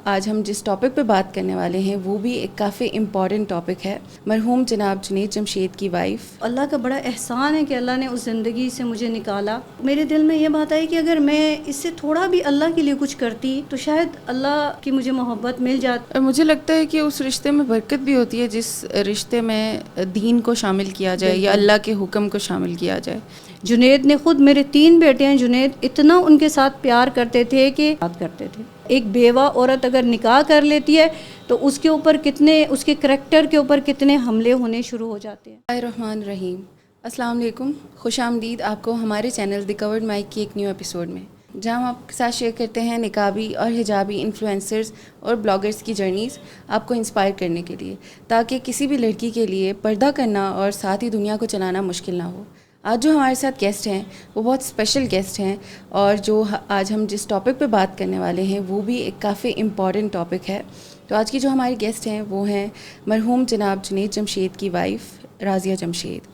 آج ہم جس ٹاپک پہ بات کرنے والے ہیں وہ بھی ایک کافی امپورٹنٹ ٹاپک ہے، مرحوم جناب جنید جمشید کی وائف۔ اللہ کا بڑا احسان ہے کہ اللہ نے اس زندگی سے مجھے نکالا۔ میرے دل میں یہ بات آئی کہ اگر میں اس سے تھوڑا بھی اللہ کے لیے کچھ کرتی تو شاید اللہ کی مجھے محبت مل جاتی۔ اور مجھے لگتا ہے کہ اس رشتے میں برکت بھی ہوتی ہے جس رشتے میں دین کو شامل کیا جائے یا اللہ کے حکم کو شامل کیا جائے۔ جنید نے خود، میرے 3 بیٹے ہیں، جنید اتنا ان کے ساتھ پیار کرتے تھے کہ بات کرتے تھے۔ ایک بیوہ عورت اگر نکاح کر لیتی ہے تو اس کے اوپر کتنے، اس کے کریکٹر کے اوپر کتنے حملے ہونے شروع ہو جاتے ہیں۔ بسم اللہ الرحمن الرحیم۔ السلام علیکم، خوش آمدید آپ کو ہمارے چینل دی کورڈ مائک کی ایک نیو ایپیسوڈ میں، جہاں ہم آپ کے ساتھ شیئر کرتے ہیں نقابی اور حجابی انفلوئنسرز اور بلاگرز کی جرنیز آپ کو انسپائر کرنے کے لیے، تاکہ کسی بھی لڑکی کے لیے پردہ کرنا اور ساتھ ہی دنیا کو چلانا مشکل نہ ہو۔ آج جو ہمارے ساتھ گیسٹ ہیں وہ بہت اسپیشل گیسٹ ہیں، اور جو آج ہم جس ٹاپک پہ بات کرنے والے ہیں وہ بھی ایک کافی امپورٹنٹ ٹاپک ہے۔ تو آج کی جو ہماری گیسٹ ہیں وہ ہیں مرحوم جناب جنید جمشید کی وائف راضیہ جمشید۔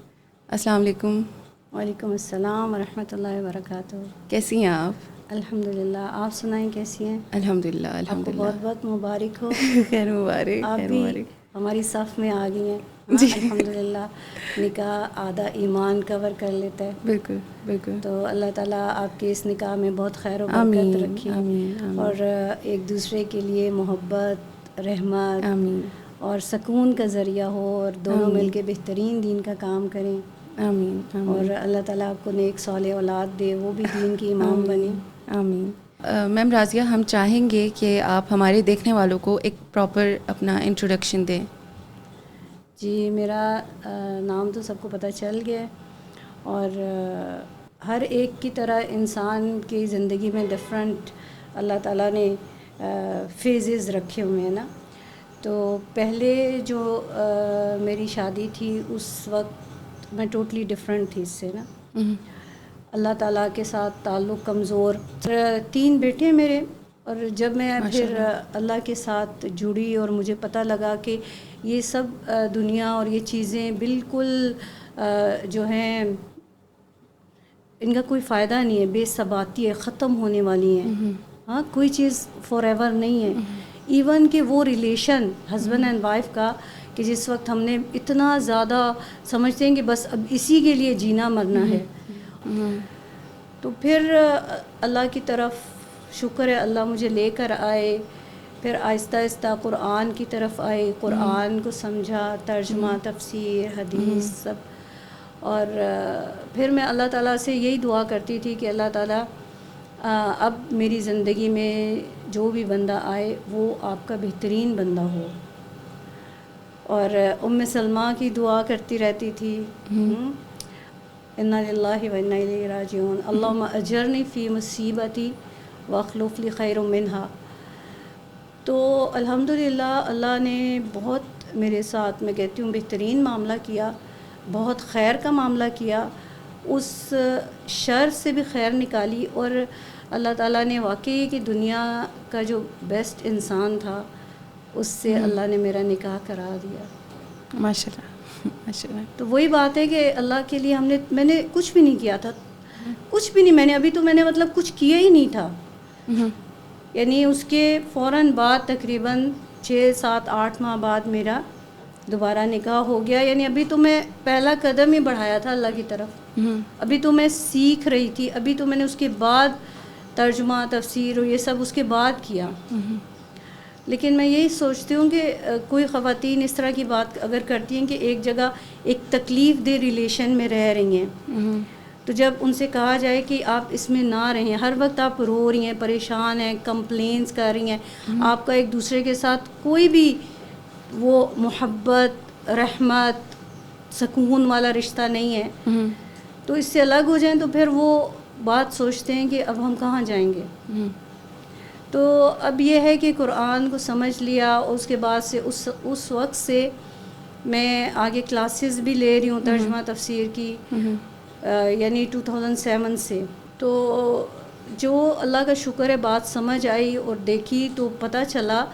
السلام علیکم۔ وعلیکم السلام ورحمۃ اللہ وبرکاتہ۔ کیسی ہیں آپ؟ الحمدللہ، آپ سنائیں کیسی ہیں؟ الحمدللہ آپ کو الحمدللہ۔ بہت بہت مبارک ہو۔ خیر مبارک، آپ خیر بھی مبارک۔ ہماری صف میں آ گئی ہیں۔ جی الحمدللہ، نکاح آدھا ایمان کور کر لیتا ہے۔ بالکل بالکل۔ تو اللہ تعالیٰ آپ کے اس نکاح میں بہت خیر و آمین برکت رکھے، آمین آمین اور ایک دوسرے کے لیے محبت، رحمت آمین اور سکون کا ذریعہ ہو، اور دونوں آمین مل کے بہترین دین کا کام کریں، آمین آمین اور اللہ تعالیٰ آپ کو نیک صالح اولاد دے، وہ بھی دین کی امام بنے۔ آمین۔ میم راضیہ، ہم چاہیں گے کہ آپ ہمارے دیکھنے والوں کو ایک پراپر اپنا انٹروڈکشن دیں۔ جی، میرا نام تو سب کو پتہ چل گیا ہے، اور ہر ایک کی طرح انسان کی زندگی میں ڈفرینٹ اللہ تعالیٰ نے فیزز رکھے ہوئے ہیں نا۔ تو پہلے جو میری شادی تھی اس وقت میں ٹوٹلی ڈفرینٹ تھی اس سے نا۔ اللہ تعالیٰ کے ساتھ تعلق کمزور، 3 بیٹے ہیں میرے، اور جب میں پھر اللہ کے ساتھ جڑی اور مجھے پتہ لگا کہ یہ سب دنیا اور یہ چیزیں بالکل جو ہیں ان کا کوئی فائدہ نہیں ہے، بے ثباتی ہے، ختم ہونے والی ہیں۔ ہاں، کوئی چیز فار ایور نہیں ہے۔ ایون کہ وہ ریلیشن ہسبینڈ اینڈ وائف کا، کہ جس وقت ہم نے اتنا زیادہ سمجھتے ہیں کہ بس اب اسی کے لیے جینا مرنا ہے، تو پھر اللہ کی طرف شکر ہے، اللہ مجھے لے کر آئے، پھر آہستہ آہستہ قرآن کی طرف آئے، قرآن کو سمجھا، ترجمہ، تفسیر، حدیث سب، اور پھر میں اللہ تعالیٰ سے یہی دعا کرتی تھی کہ اللہ تعالیٰ اب میری زندگی میں جو بھی بندہ آئے وہ آپ کا بہترین بندہ ہو، اور ام سلمہ کی دعا کرتی رہتی تھی، انا للہ و انا الیہ راجعون، اللہم اجرنی فی مصیبتی واخلف لی خیر منہا۔ تو الحمدللہ اللہ نے بہت میرے ساتھ، میں کہتی ہوں، بہترین معاملہ کیا، بہت خیر کا معاملہ کیا، اس شر سے بھی خیر نکالی، اور اللہ تعالیٰ نے واقعی کہ دنیا کا جو بیسٹ انسان تھا اس سے اللہ نے میرا نکاح کرا دیا۔ ماشاء اللہ ماشاء اللہ۔ تو وہی بات ہے کہ اللہ کے لیے میں نے کچھ بھی نہیں کیا تھا، کچھ بھی نہیں، میں نے ابھی تو مطلب کچھ کیا ہی نہیں تھا، یعنی اس کے فوراً بعد تقریباً 6 7 8 ماہ بعد میرا دوبارہ نکاح ہو گیا، یعنی ابھی تو میں پہلا قدم ہی بڑھایا تھا اللہ کی طرف، ابھی تو میں سیکھ رہی تھی، ابھی تو میں نے اس کے بعد ترجمہ، تفسیر اور یہ سب اس کے بعد کیا۔ لیکن میں یہی سوچتی ہوں کہ کوئی خواتین اس طرح کی بات اگر کرتی ہیں کہ ایک جگہ ایک تکلیف دہ ریلیشن میں رہ رہی ہیں، تو جب ان سے کہا جائے کہ آپ اس میں نہ رہیں، ہر وقت آپ رو رہی ہیں، پریشان ہیں، کمپلینس کر رہی ہیں، آپ کا ایک دوسرے کے ساتھ کوئی بھی وہ محبت، رحمت، سکون والا رشتہ نہیں ہے، تو اس سے الگ ہو جائیں تو پھر وہ بات سوچتے ہیں کہ اب ہم کہاں جائیں گے۔ تو اب یہ ہے کہ قرآن کو سمجھ لیا، اس کے بعد سے اس وقت سے میں آگے کلاسز بھی لے رہی ہوں ترجمہ تفسیر کی، یعنی 2007 سے۔ تو جو اللہ کا شکر ہے بات سمجھ آئی اور دیکھی تو پتہ چلا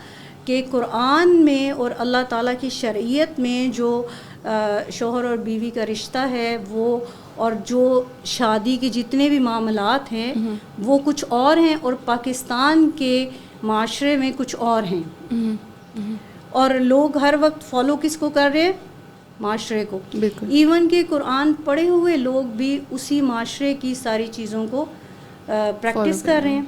کہ قرآن میں اور اللہ تعالیٰ کی شرعیت میں جو شوہر اور بیوی کا رشتہ ہے وہ، اور جو شادی کے جتنے بھی معاملات ہیں وہ کچھ اور ہیں، اور پاکستان کے معاشرے میں کچھ اور ہیں، اور لوگ ہر وقت فالو کس کو کر رہے ہیں؟ معاشرے کو. بالکل. ایون کہ قرآن پڑھے ہوئے لوگ بھی اسی معاشرے کی ساری چیزوں کو پریکٹس کر رہے ہیں.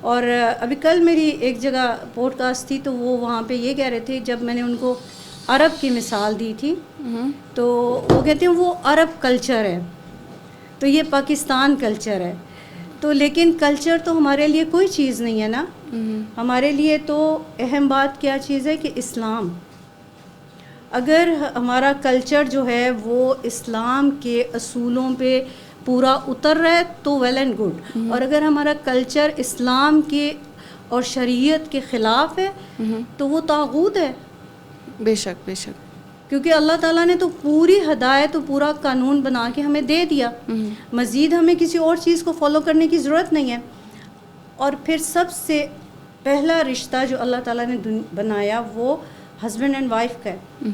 اور ابھی کل میری ایک جگہ پوڈ کاسٹ تھی، تو وہ وہاں پہ یہ کہہ رہے تھے، جب میں نے ان کو عرب کی مثال دی تھی تو وہ کہتے ہیں وہ عرب کلچر ہے، تو یہ پاکستان کلچر ہے. تو لیکن کلچر تو ہمارے لیے کوئی چیز نہیں ہے نا. ہمارے لیے تو اہم بات کیا چیز ہے کہ اسلام. اگر ہمارا کلچر جو ہے وہ اسلام کے اصولوں پہ پورا اتر رہا ہے تو ویل اینڈ گڈ. اور اگر ہمارا کلچر اسلام کے اور شریعت کے خلاف ہے تو وہ طاغوت ہے. بے شک بے شک. کیونکہ اللہ تعالیٰ نے تو پوری ہدایت و پورا قانون بنا کے ہمیں دے دیا، مزید ہمیں کسی اور چیز کو فالو کرنے کی ضرورت نہیں ہے. اور پھر سب سے پہلا رشتہ جو اللہ تعالیٰ نے بنایا وہ ہسبینڈ اینڈ وائف کا ہے،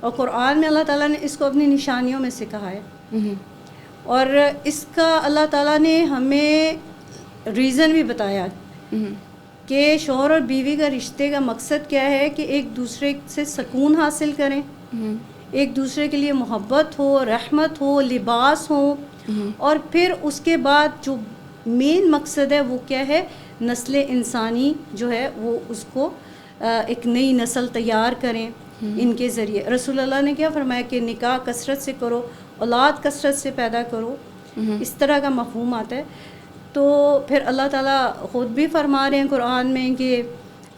اور قرآن میں اللہ تعالیٰ نے اس کو اپنی نشانیوں میں سے کہا ہے. اور اس کا اللہ تعالیٰ نے ہمیں ریزن بھی بتایا کہ شوہر اور بیوی کا رشتے کا مقصد کیا ہے، کہ ایک دوسرے سے سکون حاصل کریں، ایک دوسرے کے لیے محبت ہو، رحمت ہو، لباس ہو. اور پھر اس کے بعد جو مین مقصد ہے وہ کیا ہے، نسل انسانی جو ہے وہ اس کو ایک نئی نسل تیار کریں ان کے ذریعے. رسول اللہ نے کیا فرمایا کہ نکاح کثرت سے کرو، اولاد کثرت سے پیدا کرو، اس طرح کا مفہوم آتا ہے. تو پھر اللہ تعالیٰ خود بھی فرما رہے ہیں قرآن میں کہ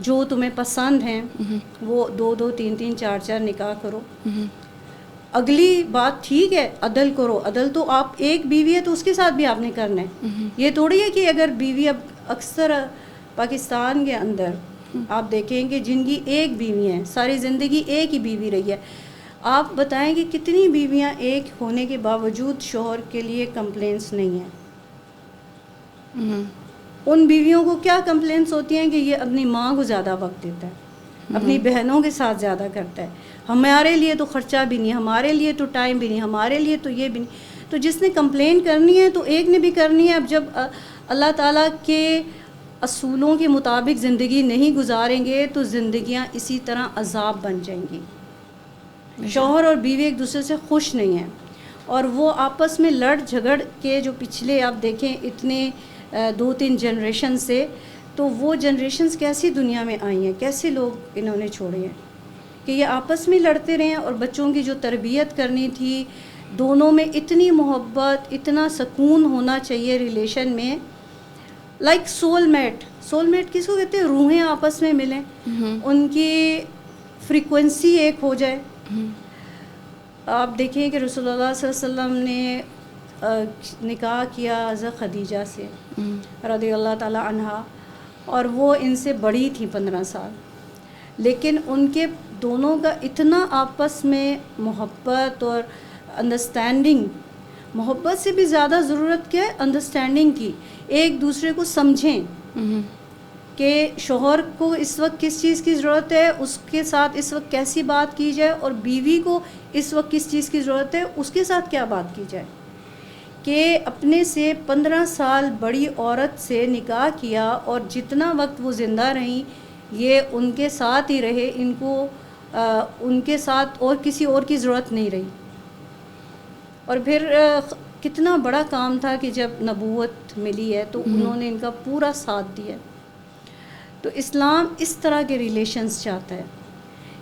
جو تمہیں پسند ہیں وہ 2 3 4 نکاح کرو. اگلی بات ٹھیک ہے عدل کرو، عدل تو آپ ایک بیوی ہے تو اس کے ساتھ بھی آپ نے کرنا ہے. یہ تھوڑی ہے کہ اگر بیوی، اب اکثر پاکستان کے اندر آپ دیکھیں کہ جن کی ایک بیوی ہیں، ساری زندگی ایک ہی بیوی رہی ہے، آپ بتائیں کہ کتنی بیویاں ایک ہونے کے باوجود شوہر کے لیے کمپلینٹس نہیں ہیں. ان بیویوں کو کیا کمپلینٹس ہوتی ہیں کہ یہ اپنی ماں کو زیادہ وقت دیتا ہے، اپنی بہنوں کے ساتھ زیادہ کرتا ہے، ہمارے لیے تو خرچہ بھی نہیں، ہمارے لیے تو ٹائم بھی نہیں، ہمارے لیے تو یہ بھی نہیں. تو جس نے کمپلین کرنی ہے تو ایک نے بھی کرنی ہے. اب جب اللہ تعالیٰ کے اصولوں کے مطابق زندگی نہیں گزاریں گے تو زندگیاں اسی طرح عذاب بن جائیں گی. شوہر اور بیوی ایک دوسرے سے خوش نہیں ہیں، اور وہ آپس میں لڑ جھگڑ کے جو پچھلے آپ دیکھیں اتنے 2 3 جنریشن سے، تو وہ جنریشنز کیسی دنیا میں آئی ہیں، کیسے لوگ انہوں نے چھوڑے ہیں کہ یہ آپس میں لڑتے رہے ہیں. اور بچوں کی جو تربیت کرنی تھی، دونوں میں اتنی محبت، اتنا سکون ہونا چاہیے ریلیشن میں، like soul mate. Soul mate کس کو کہتے ہیں؟ روحیں آپس میں ملیں، ان کی فریکوینسی ایک ہو جائے. آپ دیکھیں کہ رسول اللہ صلی اللہ علیہ وسلم نے نکاح کیا حضرت خدیجہ سے رضی اللہ تعالی عنہا، اور وہ ان سے بڑی تھی 15 سال، لیکن ان کے دونوں کا اتنا آپس میں محبت اور انڈرسٹینڈنگ، محبت سے بھی زیادہ ضرورت کیا ہے؟ انڈرسٹینڈنگ کی. ایک دوسرے کو سمجھیں کہ شوہر کو اس وقت کس چیز کی ضرورت ہے، اس کے ساتھ اس وقت کیسی بات کی جائے، اور بیوی کو اس وقت کس چیز کی ضرورت ہے، اس کے ساتھ کیا بات کی جائے. کہ اپنے سے 15 سال بڑی عورت سے نکاح کیا، اور جتنا وقت وہ زندہ رہیں یہ ان کے ساتھ ہی رہے، ان کو ان کے ساتھ اور کسی اور کی ضرورت نہیں رہی. اور پھر کتنا بڑا کام تھا کہ جب نبوت ملی ہے تو انہوں نے ان کا پورا ساتھ دیا. تو اسلام اس طرح کے ریلیشنز چاہتا ہے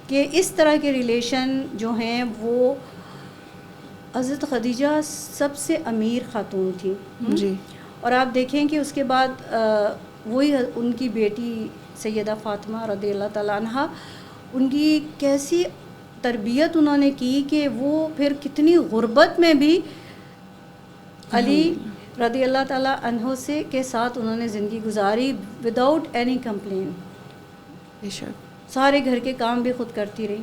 کہ اس طرح کے ریلیشن جو ہیں وہ، حضرت خدیجہ سب سے امیر خاتون تھی جی. اور آپ دیکھیں کہ اس کے بعد وہی ان کی بیٹی سیدہ فاطمہ رضی اللہ تعالیٰ عنہا، ان کی کیسی تربیت انہوں نے کی کہ وہ پھر کتنی غربت میں بھی علی رضی اللہ تعالیٰ عنہ سے کے ساتھ انہوں نے زندگی گزاری وداؤٹ اینی کمپلین. سارے گھر کے کام بھی خود کرتی رہی.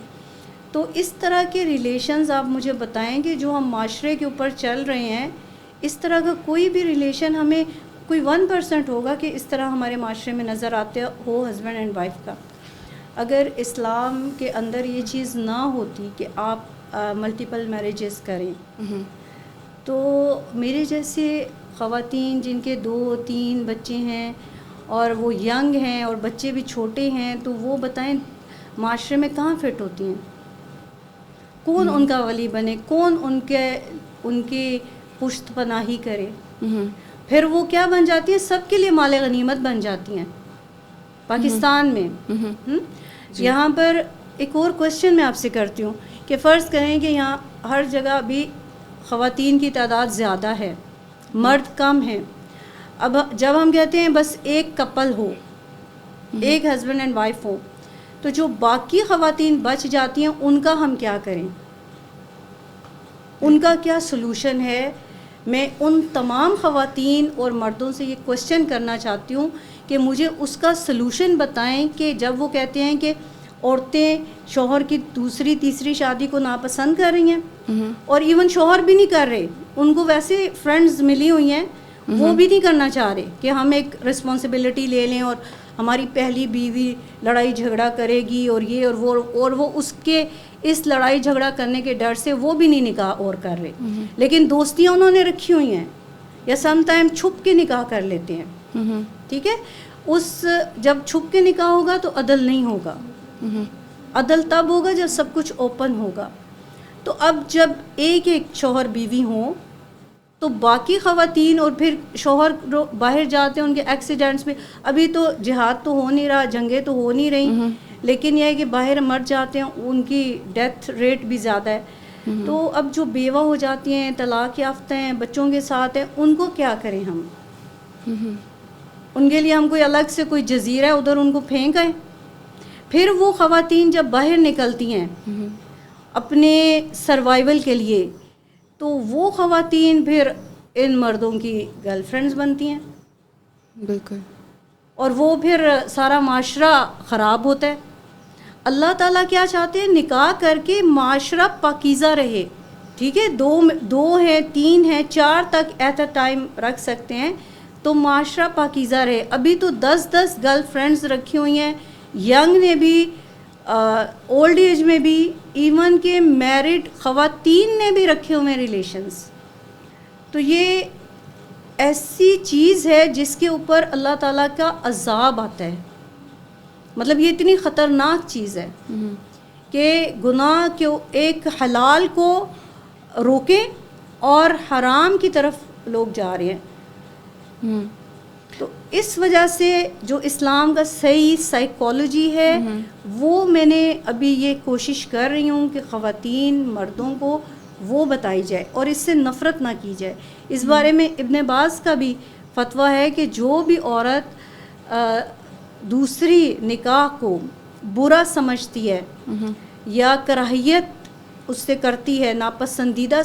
تو اس طرح کے ریلیشنز آپ مجھے بتائیں کہ جو ہم معاشرے کے اوپر چل رہے ہیں، اس طرح کا کوئی بھی ریلیشن ہمیں کوئی 1% ہوگا کہ اس طرح ہمارے معاشرے میں نظر آتے ہو ہسبینڈ اینڈ وائف کا. اگر اسلام کے اندر یہ چیز نہ ہوتی کہ آپ ملٹیپل میریجز کریں، تو میرے جیسے خواتین جن کے 2 3 بچے ہیں اور وہ ینگ ہیں اور بچے بھی چھوٹے ہیں، تو وہ بتائیں معاشرے میں کہاں فٹ ہوتی ہیں؟ کون ان کا ولی بنے، کون ان کی پشت پناہی کرے؟ پھر وہ کیا بن جاتی ہیں؟ سب کے لیے مال غنیمت بن جاتی ہیں پاکستان میں۔ یہاں پر ایک اور کوشچن میں آپ سے کرتی ہوں کہ فرض کریں کہ یہاں ہر جگہ بھی خواتین کی تعداد زیادہ ہے، مرد کم ہیں۔ اب جب ہم کہتے ہیں بس ایک کپل ہو، ایک ہسبینڈ اینڈ وائف ہو، تو جو باقی خواتین بچ جاتی ہیں ان کا ہم کیا کریں؟ ان کا کیا سلوشن ہے؟ میں ان تمام خواتین اور مردوں سے یہ کوشچن کرنا چاہتی ہوں کہ مجھے اس کا سلوشن بتائیں کہ جب وہ کہتے ہیں کہ عورتیں شوہر کی دوسری تیسری شادی کو ناپسند کر رہی ہیں، اور ایون شوہر بھی نہیں کر رہے، ان کو ویسے فرینڈز ملی ہوئی ہیں، وہ بھی نہیں کرنا چاہ رہے کہ ہم ایک رسپانسبلٹی لے لیں اور ہماری پہلی بیوی لڑائی جھگڑا کرے گی اور یہ اور وہ اس کے اس لڑائی جھگڑا کرنے کے ڈر سے وہ بھی نہیں نکاح اور کر رہے، لیکن دوستیاں انہوں نے رکھی ہوئی ہیں، یا سم ٹائم چھپ کے نکاح کر لیتے ہیں۔ ٹھیک ہے، جب چھپ کے نکاح ہوگا تو عدل نہیں ہوگا، عدل تب ہوگا جب سب کچھ اوپن ہوگا۔ تو اب جب ایک شوہر بیوی ہوں تو باقی خواتین، اور پھر شوہر باہر جاتے ہیں ان کے ایکسیڈنٹس میں، ابھی تو جہاد تو ہو نہیں رہا، جنگیں تو ہو نہیں رہی، لیکن یہ ہے کہ باہر مر جاتے ہیں، ان کی ڈیتھ ریٹ بھی زیادہ ہے۔ تو اب جو بیوہ ہو جاتی ہیں، طلاق یافتہ ہیں، بچوں کے ساتھ ہیں، ان کو کیا کریں ہم؟ ان کے لیے ہم کوئی الگ سے کوئی جزیرہ ہے ادھر ان کو پھینک آئیں؟ پھر وہ خواتین جب باہر نکلتی ہیں اپنے سروائیول کے لیے، تو وہ خواتین پھر ان مردوں کی گرل فرینڈز بنتی ہیں، بالکل، اور وہ پھر سارا معاشرہ خراب ہوتا ہے۔ اللہ تعالیٰ کیا چاہتے ہیں؟ نکاح کر کے معاشرہ پاکیزہ رہے۔ ٹھیک ہے، دو ہیں، تین ہیں، 4 تک ایٹ اے ٹائم رکھ سکتے ہیں تو معاشرہ پاکیزہ رہے۔ ابھی تو 10 گرل فرینڈز رکھی ہوئی ہیں، ینگ نے بھی، اولڈ ایج میں بھی، ایون کہ میرڈ خواتین نے بھی رکھے ہوئے ہیں ریلیشنز۔ تو یہ ایسی چیز ہے جس کے اوپر اللہ تعالیٰ کا عذاب آتا ہے، مطلب یہ اتنی خطرناک چیز ہے کہ گناہ کے ایک حلال کو روکیں اور حرام کی طرف لوگ جا رہے ہیں۔ تو اس وجہ سے جو اسلام کا صحیح سائیکالوجی ہے وہ میں نے ابھی یہ کوشش کر رہی ہوں کہ خواتین مردوں کو وہ بتائی جائے اور اس سے نفرت نہ کی جائے۔ اس بارے میں ابن باز کا بھی فتویٰ ہے کہ جو بھی عورت دوسری نکاح کو برا سمجھتی ہے یا کراہیت اس سے کرتی ہے، ناپسندیدہ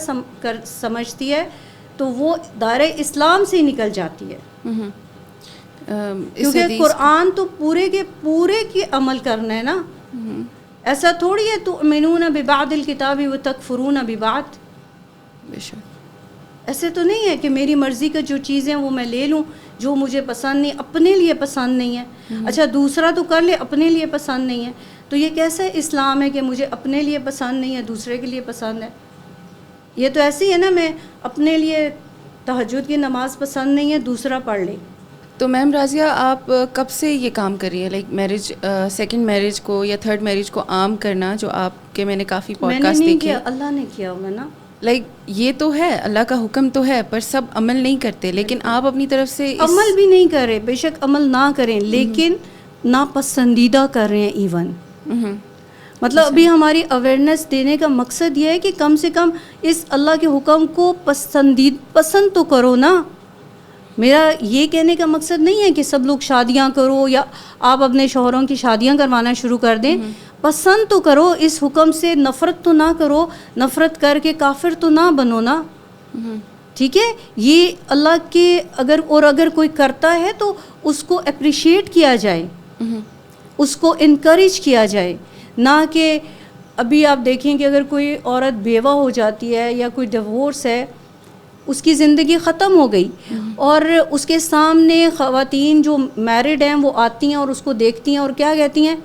سمجھتی ہے، تو وہ دائرہ اسلام سے ہی نکل جاتی ہے۔ کیونکہ قرآن تو پورے کے پورے کی عمل کرنا ہے نا، ایسا تھوڑی ہے تؤمنون ببعض الکتاب وتکفرون ببعض، ایسے تو نہیں ہے کہ میری مرضی کا جو چیزیں وہ میں لے لوں، جو مجھے پسند نہیں، اپنے لیے پسند نہیں ہے، اچھا دوسرا تو کر لے، اپنے لیے پسند نہیں ہے، تو یہ کیسا اسلام ہے کہ مجھے اپنے لیے پسند نہیں ہے دوسرے کے لیے پسند ہے؟ یہ تو ایسے ہی ہے نا، میں اپنے لیے تہجد کی نماز پسند نہیں ہے، دوسرا پڑھ لے۔ تو میم راضیہ، آپ کب سے یہ کام کر رہی ہیں، لائک میرج، سیکنڈ میرج کو یا تھرڈ میرج کو عام کرنا، جو آپ کے میں نے کافی پوڈ کاسٹ دیکھے، اللہ نے کیا ہوگا نا، لائک یہ تو ہے، اللہ کا حکم تو ہے، پر سب عمل نہیں کرتے، لیکن آپ اپنی طرف سے عمل بھی نہیں کر رہے، بے شک عمل نہ کریں لیکن ناپسندیدہ کر رہے ہیں ایون۔ مطلب ابھی ہماری اویئرنیس دینے کا مقصد یہ ہے کہ کم سے کم اس اللہ کے حکم کو پسند تو کرو نا۔ میرا یہ کہنے کا مقصد نہیں ہے کہ سب لوگ شادیاں کرو یا آپ اپنے شوہروں کی شادیاں کروانا شروع کر دیں، پسند تو کرو، اس حکم سے نفرت تو نہ کرو، نفرت کر کے کافر تو نہ بنو نا۔ ٹھیک ہے، یہ اللہ کے اگر کوئی کرتا ہے تو اس کو اپریشیٹ کیا جائے، اس کو انکریج کیا جائے، نہ کہ ابھی آپ دیکھیں کہ اگر کوئی عورت بیوہ ہو جاتی ہے یا کوئی ڈیورس ہے، اس کی زندگی ختم ہو گئی، اور اس کے سامنے خواتین جو میرڈ ہیں وہ آتی ہیں اور اس کو دیکھتی ہیں اور کیا کہتی ہیں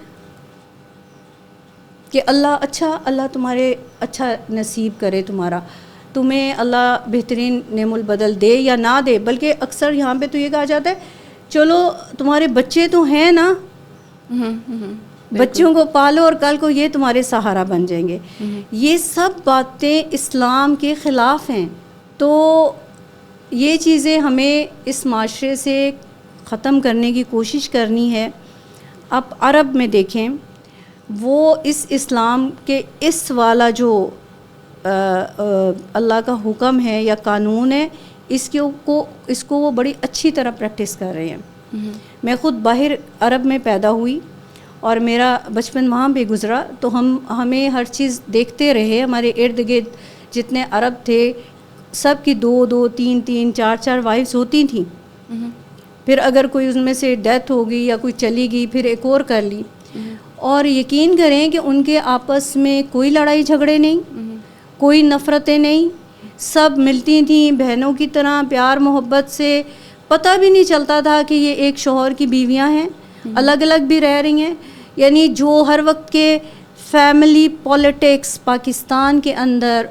کہ اللہ تمہارے اچھا نصیب کرے، تمہیں اللہ بہترین نعم البدل دے یا نہ دے، بلکہ اکثر یہاں پہ تو یہ کہا جاتا ہے چلو تمہارے بچے تو ہیں نا، بچوں کو پالو اور کل کو یہ تمہارے سہارا بن جائیں گے. یہ سب باتیں اسلام کے خلاف ہیں. تو یہ چیزیں ہمیں اس معاشرے سے ختم کرنے کی کوشش کرنی ہے. اب عرب میں دیکھیں، وہ اس اسلام کے اس والا جو اللہ کا حکم ہے یا قانون ہے، اس کو وہ بڑی اچھی طرح پریکٹس کر رہے ہیں. میں خود باہر عرب میں پیدا ہوئی اور میرا بچپن وہاں پہ گزرا، تو ہمیں ہر چیز دیکھتے رہے. ہمارے ارد گرد جتنے عرب تھے سب کی 2 3 4 وائفز ہوتی تھیں. پھر اگر کوئی ان میں سے ڈیتھ ہو گئی یا کوئی چلی گئی پھر ایک اور کر لی. اور یقین کریں کہ ان کے آپس میں کوئی لڑائی جھگڑے نہیں، کوئی نفرتیں نہیں، سب ملتی تھیں بہنوں کی طرح پیار محبت سے. پتہ بھی نہیں چلتا تھا کہ یہ ایک شوہر کی بیویاں ہیں، الگ الگ بھی رہ رہی ہیں. یعنی جو ہر وقت کے فیملی پولیٹکس پاکستان کے اندر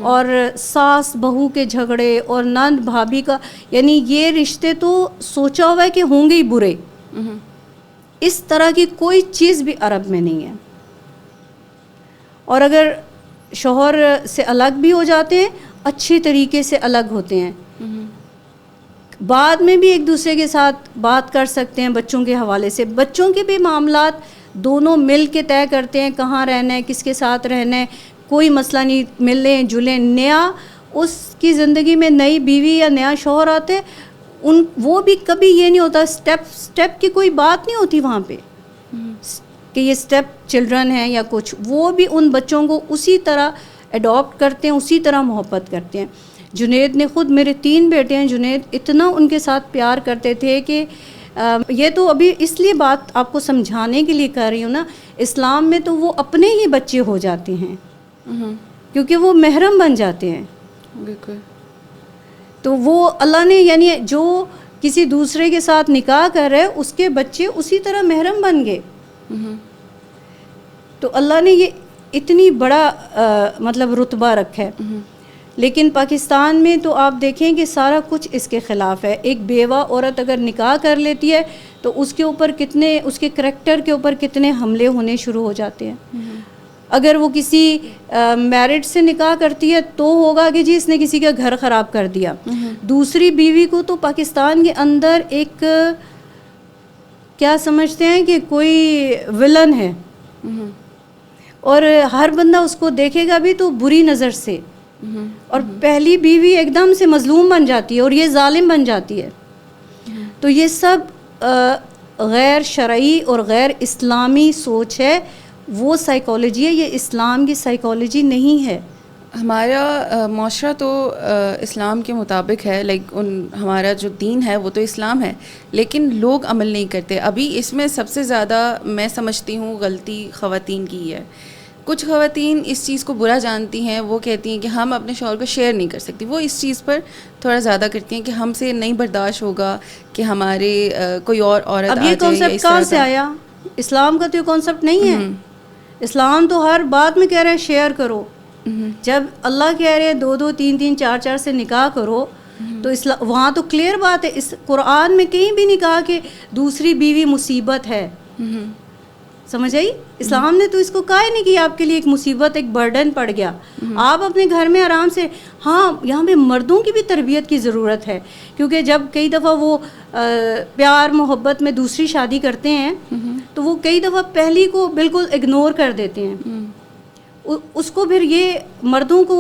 اور ساس بہو کے جھگڑے اور نند بھابھی کا، یعنی یہ رشتے تو سوچا ہوا ہے کہ ہوں گے ہی برے. اس طرح کی کوئی چیز بھی عرب میں نہیں ہے. اور اگر شوہر سے الگ بھی ہو جاتے ہیں اچھی طریقے سے الگ ہوتے ہیں، بعد میں بھی ایک دوسرے کے ساتھ بات کر سکتے ہیں. بچوں کے حوالے سے بچوں کے بھی معاملات دونوں مل کے طے کرتے ہیں، کہاں رہنا ہے، کس کے ساتھ رہنا ہے، کوئی مسئلہ نہیں. ملیں جلیں. نیا اس کی زندگی میں نئی بیوی یا نیا شوہر آتے وہ بھی کبھی یہ نہیں ہوتا، سٹیپ کی کوئی بات نہیں ہوتی وہاں پہ کہ یہ سٹیپ چلڈرن ہیں یا کچھ. وہ بھی ان بچوں کو اسی طرح اڈاپٹ کرتے ہیں، اسی طرح محبت کرتے ہیں. جنید نے خود، میرے 3 بیٹے ہیں، جنید اتنا ان کے ساتھ پیار کرتے تھے کہ یہ تو ابھی اس لیے بات آپ کو سمجھانے کے لیے کر رہی ہوں نا، اسلام میں تو وہ اپنے ہی بچے ہو جاتے ہیں کیونکہ وہ محرم بن جاتے ہیں. بالکل. تو وہ اللہ نے، یعنی جو کسی دوسرے کے ساتھ نکاح کر رہے اس کے بچے اسی طرح محرم بن گئے. تو اللہ نے یہ اتنی بڑا مطلب رتبہ رکھا ہے. لیکن پاکستان میں تو آپ دیکھیں کہ سارا کچھ اس کے خلاف ہے. ایک بیوہ عورت اگر نکاح کر لیتی ہے تو اس کے اوپر کتنے، اس کے کریکٹر کے اوپر کتنے حملے ہونے شروع ہو جاتے ہیں. اگر وہ کسی میرڈ سے نکاح کرتی ہے تو ہوگا کہ جی اس نے کسی کا گھر خراب کر دیا. دوسری بیوی کو تو پاکستان کے اندر ایک کیا سمجھتے ہیں کہ کوئی ولن ہے، اور ہر بندہ اس کو دیکھے گا بھی تو بری نظر سے. اور پہلی بیوی ایک دم سے مظلوم بن جاتی ہے اور یہ ظالم بن جاتی ہے. تو یہ سب غیر شرعی اور غیر اسلامی سوچ ہے. وہ سائیکالوجی ہے، یہ اسلام کی سائیکالوجی نہیں ہے. ہمارا معاشرہ تو اسلام کے مطابق ہے، ہمارا جو دین ہے وہ تو اسلام ہے، لیکن لوگ عمل نہیں کرتے. ابھی اس میں سب سے زیادہ میں سمجھتی ہوں غلطی خواتین کی ہے. کچھ خواتین اس چیز کو برا جانتی ہیں، وہ کہتی ہیں کہ ہم اپنے شوہر کو شیئر نہیں کر سکتی. وہ اس چیز پر تھوڑا زیادہ کرتی ہیں کہ ہم سے نہیں برداشت ہوگا کہ ہمارے کوئی اور عورت اب یہ کانسیپٹ کہاں سے آیا؟ اسلام کا تو یہ کانسیپٹ نہیں ہے. اسلام تو ہر بات میں کہہ رہے ہیں شیئر کرو. جب اللہ کہہ رہے ہیں 2 3 4 سے نکاح کرو تو وہاں تو کلیئر بات ہے. اس قرآن میں کہیں بھی نہیں کہا کہ دوسری بیوی مصیبت ہے. سمجھ آئی؟ اسلام نے تو اس کو کہا ہی نہیں کہ آپ کے لیے ایک مصیبت، ایک برڈن پڑ گیا. آپ اپنے گھر میں آرام سے. ہاں یہاں پہ مردوں کی بھی تربیت کی ضرورت ہے، کیونکہ جب کئی دفعہ وہ پیار محبت میں دوسری شادی کرتے ہیں تو وہ کئی دفعہ پہلی کو بالکل اگنور کر دیتے ہیں. اس کو پھر یہ مردوں کو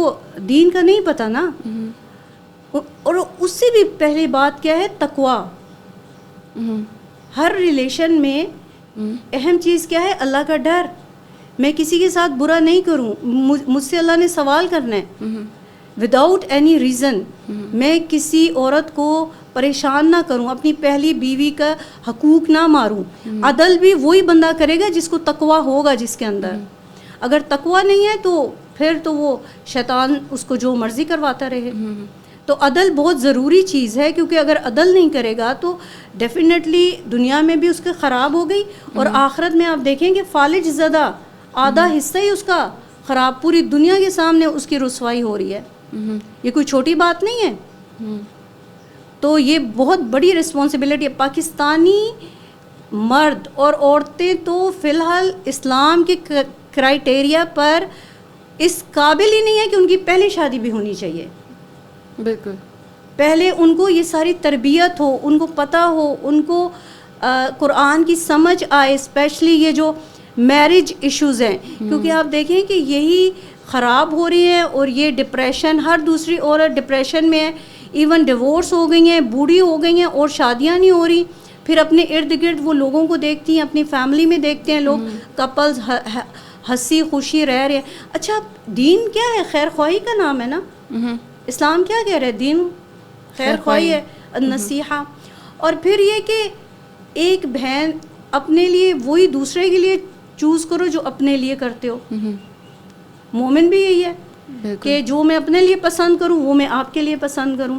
دین کا نہیں پتہ نا. اور اس سے بھی پہلی بات کیا ہے؟ تقویٰ. ہر ریلیشن میں اہم چیز کیا ہے؟ اللہ کا ڈر. میں کسی کے ساتھ برا نہیں کروں، مجھ سے اللہ نے سوال کرنا ہے وداؤٹ اینی ریزن. میں کسی عورت کو پریشان نہ کروں، اپنی پہلی بیوی کا حقوق نہ ماروں. عدل بھی وہی بندہ کرے گا جس کو تقویٰ ہوگا جس کے اندر. اگر تقویٰ نہیں ہے تو پھر تو وہ شیطان اس کو جو مرضی کرواتا رہے. تو عدل بہت ضروری چیز ہے، کیونکہ اگر عدل نہیں کرے گا تو ڈیفینیٹلی دنیا میں بھی اس کے خراب ہو گئی، اور آخرت میں آپ دیکھیں کہ فالج زدہ آدھا حصہ ہی اس کا خراب، پوری دنیا کے سامنے اس کی رسوائی ہو رہی ہے. یہ کوئی چھوٹی بات نہیں ہے. تو یہ بہت بڑی رسپانسبلٹی ہے. پاکستانی مرد اور عورتیں تو فی الحال اسلام کے کرائٹیریا پر اس قابل ہی نہیں ہے کہ ان کی پہلے شادی بھی ہونی چاہیے. بالکل. پہلے ان کو یہ ساری تربیت ہو, ان کو پتہ ہو, ان کو قرآن کی سمجھ آئے, اسپیشلی یہ جو میرج ایشوز ہیں, کیونکہ آپ دیکھیں کہ یہی خراب ہو رہی ہیں, اور یہ ڈپریشن, ہر دوسری عورت ڈپریشن میں ہے, ایون ڈیورس ہو گئی ہیں, بوڑھی ہو گئی ہیں, اور شادیاں نہیں ہو رہی. پھر اپنے ارد گرد وہ لوگوں کو دیکھتی ہیں, اپنی فیملی میں دیکھتے ہیں لوگ کپلز ہنسی خوشی رہ رہے ہیں. اچھا دین کیا ہے؟ خیر خواہی کا نام ہے نا. اسلام کیا کہہ رہے ہیں؟ دین خیر خواہی ہے, النصیحہ. اور پھر یہ کہ ایک بہن اپنے لیے وہی دوسرے کے لیے چوز کرو جو اپنے لیے کرتے ہو. مومن بھی یہی ہے کہ جو میں اپنے لیے پسند کروں وہ میں آپ کے لیے پسند کروں.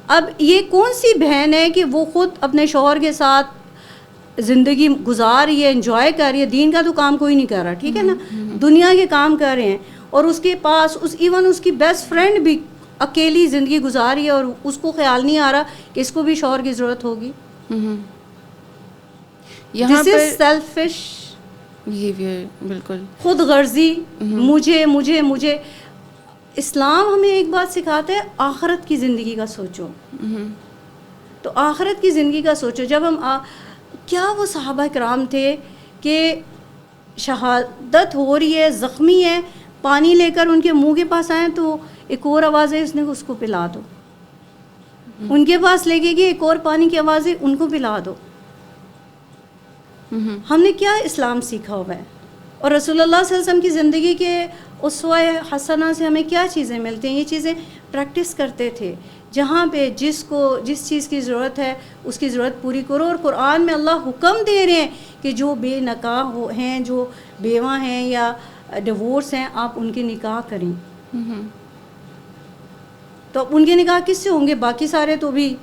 اب یہ کون سی بہن ہے کہ وہ خود اپنے شوہر کے ساتھ زندگی گزار رہی ہے, انجوائے کر رہی ہے, دین کا تو کام کوئی نہیں کر رہا, ٹھیک ہے نا, دنیا کے کام کر رہے ہیں, اور اس کے پاس ایون اس کی بیسٹ فرینڈ بھی اکیلی زندگی گزار رہی ہے, اور اس کو خیال نہیں آ رہا کہ اس کو بھی شوہر کی ضرورت ہوگی. یہاں پر سیلفش بیہیویئر, بالکل خود غرضی, مجھے مجھے مجھے. اسلام ہمیں ایک بات سکھاتا ہے, آخرت کی زندگی کا سوچو. تو آخرت کی زندگی کا سوچو. جب ہم کیا وہ صحابہ کرام تھے کہ شہادت ہو رہی ہے, زخمی ہے, پانی لے کر ان کے منہ کے پاس آئیں تو ایک اور آواز ہے اس نے اس کو پلا دو. ان کے پاس لے کے گئے, ایک اور پانی کی آواز ہے ان کو پلا دو. ہم نے کیا اسلام سیکھا ہوا ہے, اور رسول اللہ صلی اللہ علیہ وسلم کی زندگی کے اسوہ حسنہ سے ہمیں کیا چیزیں ملتی ہیں؟ یہ چیزیں پریکٹس کرتے تھے. جہاں پہ جس چیز کی ضرورت ہے اس کی ضرورت پوری کرو. اور قرآن میں اللہ حکم دے رہے ہیں کہ جو بے نکاح ہیں, جو بیوہ ہیں یا ڈیورس ہیں, آپ ان کے نکاح کریں. تو اب ان کے نکاح کس سے ہوں گے؟ باقی سارے تو بھی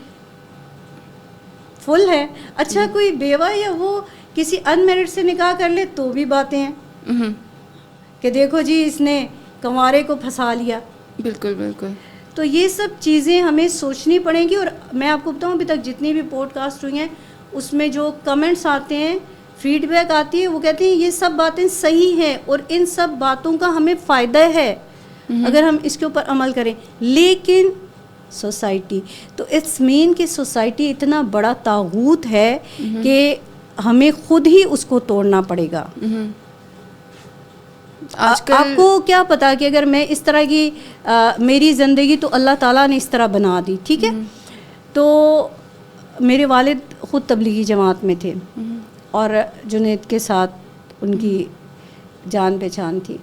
فل ہے. اچھا کوئی بیوہ یا وہ کسی ان میرڈ سے نکاح کر لے تو بھی باتیں ہیں کہ دیکھو جی اس نے کنوارے کو پھنسا لیا. بالکل بالکل. تو یہ سب چیزیں ہمیں سوچنی پڑیں گی. اور میں آپ کو بتاؤں ابھی تک جتنی بھی پوڈ کاسٹ ہوئی ہیں اس میں جو کمنٹس آتے ہیں, فیڈ بیک آتی ہے, وہ کہتے ہیں یہ سب باتیں صحیح ہیں اور ان سب باتوں کا ہمیں فائدہ ہے اگر ہم اس کے اوپر عمل کریں. لیکن سوسائٹی تو اٹس مین کہ سوسائٹی اتنا بڑا طاغوت ہے کہ ہمیں خود ہی اس کو توڑنا پڑے گا. آپ کو کیا پتا کہ اگر میں اس طرح کی میری زندگی تو اللہ تعالیٰ نے اس طرح بنا دی, ٹھیک ہے. تو میرے والد خود تبلیغی جماعت میں تھے اور جنید کے ساتھ ان کی جان پہچان تھی,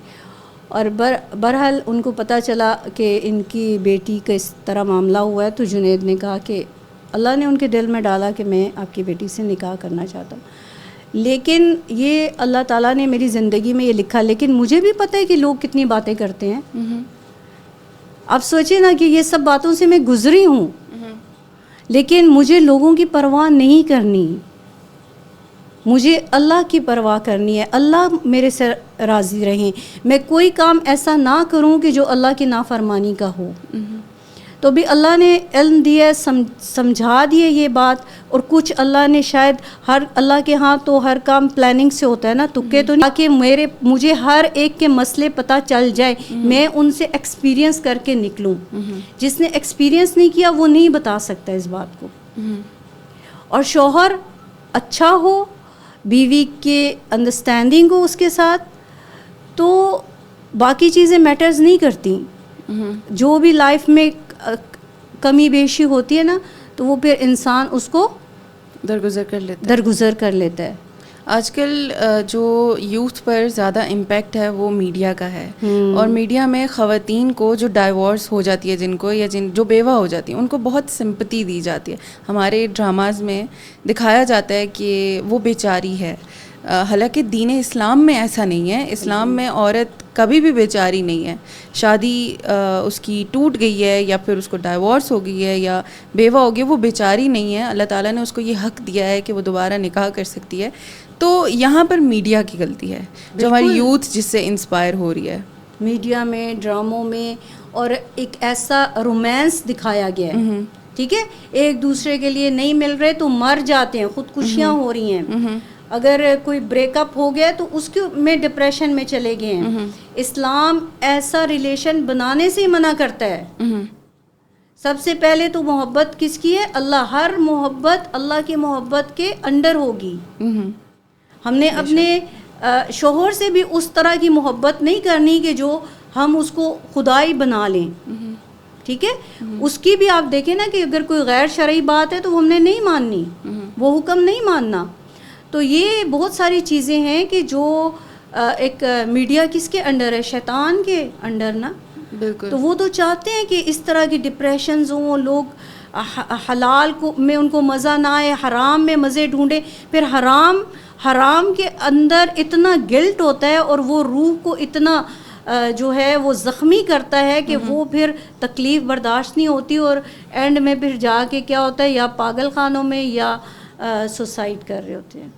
اور بہرحال ان کو پتہ چلا کہ ان کی بیٹی کا اس طرح معاملہ ہوا ہے, تو جنید نے کہا کہ اللہ نے ان کے دل میں ڈالا کہ میں آپ کی بیٹی سے نکاح کرنا چاہتا ہوں. لیکن یہ اللہ تعالیٰ نے میری زندگی میں یہ لکھا, لیکن مجھے بھی پتہ ہے کہ لوگ کتنی باتیں کرتے ہیں. آپ سوچیں نا کہ یہ سب باتوں سے میں گزری ہوں, لیکن مجھے لوگوں کی پرواہ نہیں کرنی, مجھے اللہ کی پرواہ کرنی ہے. اللہ میرے سے راضی رہیں, میں کوئی کام ایسا نہ کروں کہ جو اللہ کی نافرمانی کا ہو. تو بھی اللہ نے علم دیا, سمجھا دیے یہ بات. اور کچھ اللہ نے شاید اللہ کے ہاں تو ہر کام پلاننگ سے ہوتا ہے نا, تکے تو نہیں, تاکہ مجھے ہر ایک کے مسئلے پتہ چل جائے, میں ان سے ایکسپیرینس کر کے نکلوں. جس نے ایکسپیرینس نہیں کیا وہ نہیں بتا سکتا اس بات کو. اور شوہر اچھا ہو, بیوی کے انڈرسٹینڈنگ ہو اس کے ساتھ, تو باقی چیزیں میٹرز نہیں کرتی. جو بھی لائف میں کمی بیشی ہوتی ہے نا, تو وہ پھر انسان اس کو درگزر کر لیتا ہے. آج کل جو یوتھ پر زیادہ امپیکٹ ہے وہ میڈیا کا ہے, اور میڈیا میں خواتین کو جو ڈائیورس ہو جاتی ہے, جن کو یا جو بیوہ ہو جاتی ہیں, ان کو بہت سمپتی دی جاتی ہے. ہمارے ڈراماز میں دکھایا جاتا ہے کہ وہ بیچاری ہے, حالانکہ دین اسلام میں ایسا نہیں ہے. اسلام میں عورت کبھی بھی بیچاری نہیں ہے. شادی اس کی ٹوٹ گئی ہے یا پھر اس کو ڈائیورس ہو گئی ہے یا بیوہ ہو گئی, وہ بیچاری نہیں ہے. اللہ تعالیٰ نے اس کو یہ حق دیا ہے کہ وہ دوبارہ نکاح کر سکتی ہے. تو یہاں پر میڈیا کی غلطی ہے, جو ہماری یوتھ جس سے انسپائر ہو رہی ہے. میڈیا میں, ڈراموں میں, اور ایک ایسا رومانس دکھایا گیا ہے ٹھیک ہے, ایک دوسرے کے لیے نہیں مل رہے تو مر جاتے ہیں, خودکشیاں ہو رہی ہیں, اگر کوئی بریک اپ ہو گیا تو اس کے میں ڈپریشن میں چلے گئے ہیں. اسلام ایسا ریلیشن بنانے سے ہی منع کرتا ہے. سب سے پہلے تو محبت کس کی ہے؟ اللہ. ہر محبت اللہ کی محبت کے انڈر ہوگی. ہم نے اپنے شوہر سے بھی اس طرح کی محبت نہیں کرنی کہ جو ہم اس کو خدائی بنا لیں. ٹھیک ہے, اس کی بھی آپ دیکھیں نا کہ اگر کوئی غیر شرعی بات ہے تو ہم نے نہیں ماننی, وہ حکم نہیں ماننا. تو یہ بہت ساری چیزیں ہیں کہ جو ایک میڈیا کس کے انڈر ہے؟ شیطان کے انڈر نا. بالکل. تو وہ تو چاہتے ہیں کہ اس طرح کی ڈپریشنز ہوں, لوگ حلال کو میں ان کو مزہ نہ آئے, حرام میں مزے ڈھونڈیں. پھر حرام کے اندر اتنا گلٹ ہوتا ہے اور وہ روح کو اتنا جو ہے وہ زخمی کرتا ہے کہ وہ پھر تکلیف برداشت نہیں ہوتی, اور اینڈ میں پھر جا کے کیا ہوتا ہے, یا پاگل خانوں میں یا سوسائڈ کر رہے ہوتے ہیں.